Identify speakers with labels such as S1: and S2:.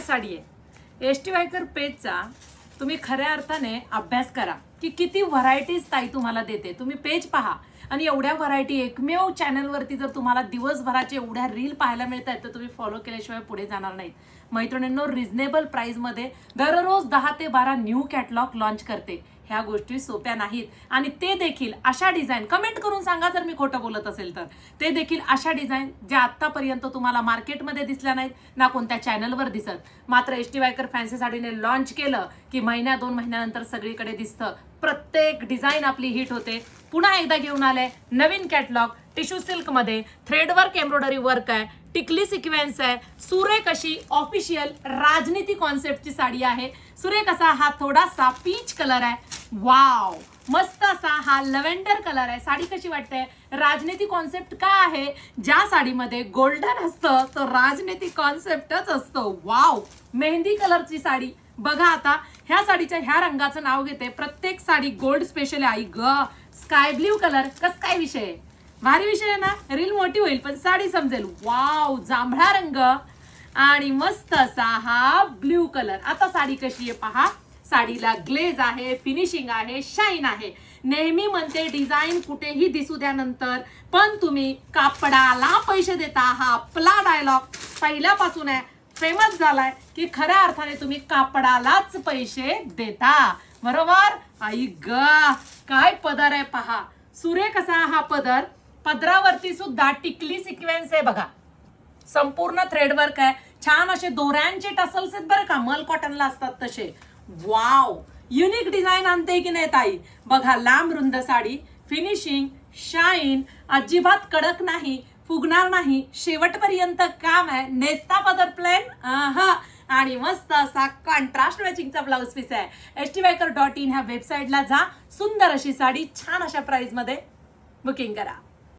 S1: साडी आहे. एसटी वायकर पेजचा तुम्ही खऱ्या अर्थाने अभ्यास करा की किती व्हरायटीज ताई तुम्हाला देते. तुम्ही पेज पहा आणि एवढ्या व्हरायटी एकमेव चॅनलवरती जर तुम्हाला दिवसभराचे एवढ्या रील पाहायला मिळत आहेत तर तुम्ही फॉलो केल्याशिवाय पुढे जाणार नाहीत. मैत्रिणींनो, रिझनेबल प्राइसमध्ये दररोज 10 ते 12 न्यू कॅटलॉग लॉन्च करते. ह्या गोष्टी सोप्या नाहीत आणि ते देखील अशा डिझाईन, कमेंट करून सांगा जर मी खोटं बोलत असेल तर, ते देखील अशा डिझाईन ज्या आत्तापर्यंत तुम्हाला मार्केटमध्ये दिसल्या नाहीत ना कोणत्या चॅनलवर दिसत. मात्र एसटी वायकर फॅन्सी साडीने लॉन्च केलं की महिन्या 2 महिन्यानंतर सगळीकडे दिसतं. प्रत्येक डिझाईन आपली हिट होते. पुन्हा एकदा घेऊन आले नवीन कॅटलॉग. टिश्यू सिल्कमध्ये थ्रेडवर्क एम्ब्रॉयडरी वर्क आहे, टिकली सिक्वेन्स आहे, सुरेख अशी ऑफिशियल राजनीती कॉन्सेप्टची साडी आहे. सुरेख असा हा थोडासा पीच कलर आहे. वाव, मस्त असा हा लव्हेंडर कलर आहे. साडी कशी वाटते? राजनीती कॉन्सेप्ट का आहे? ज्या साडीमध्ये गोल्डन असतं तो राजनीती कॉन्सेप्टच असतो. वाव, मेहंदी कलरची साडी बघा. आता ह्या साडीच्या ह्या रंगाचं नाव घेते. प्रत्येक साडी गोल्ड स्पेशल आहे. आई ग, स्काय ब्ल्यू कलर कस काय विषय आहे? भारी विषय आहे ना. रील मोठी होईल पण साडी समजेल. वाव, जांभळा रंग आणि मस्त असा हा ब्ल्यू कलर. आता साडी कशी आहे पहा. साडीला ग्लेज आहे, फिनिशिंग आहे, शाईन आहे. नेहमी म्हणते डिझाईन कुठेही दिसू द्या नंतर, पण तुम्ही कापडाला पैसे देता. हा आपला डायलॉग पहिल्यापासून आहे, फेमस झालाय की खऱ्या अर्थाने तुम्ही कापडालाच पैसे देता. बरोबर? आई ग, काय पदर आहे पहा. सुरेख असा हा पदर. पदरावरती सुद्धा टिकली सिक्वेन्स आहे बघा. संपूर्ण थ्रेडवर्क आहे. छान असे दोऱ्यांचे टसल्स आहेत बरं का, मल कॉटनला असतात तसे. वाव, युनिक डिझाईन आणते की नाही ताई? बघा, लांब रुंद साडी, फिनिशिंग, शाईन, अजिबात कडक नाही, फुगणार नाही, शेवटपर्यंत काम आहे. नेस्ता पदर प्लेन आणि मस्त असा कॉन्ट्रास्ट मॅचिंगचा ब्लाउज पीस आहे. stwaker.in ह्या वेबसाईटला जा. सुंदर अशी साडी छान अशा प्राइस मध्ये बुकिंग करा.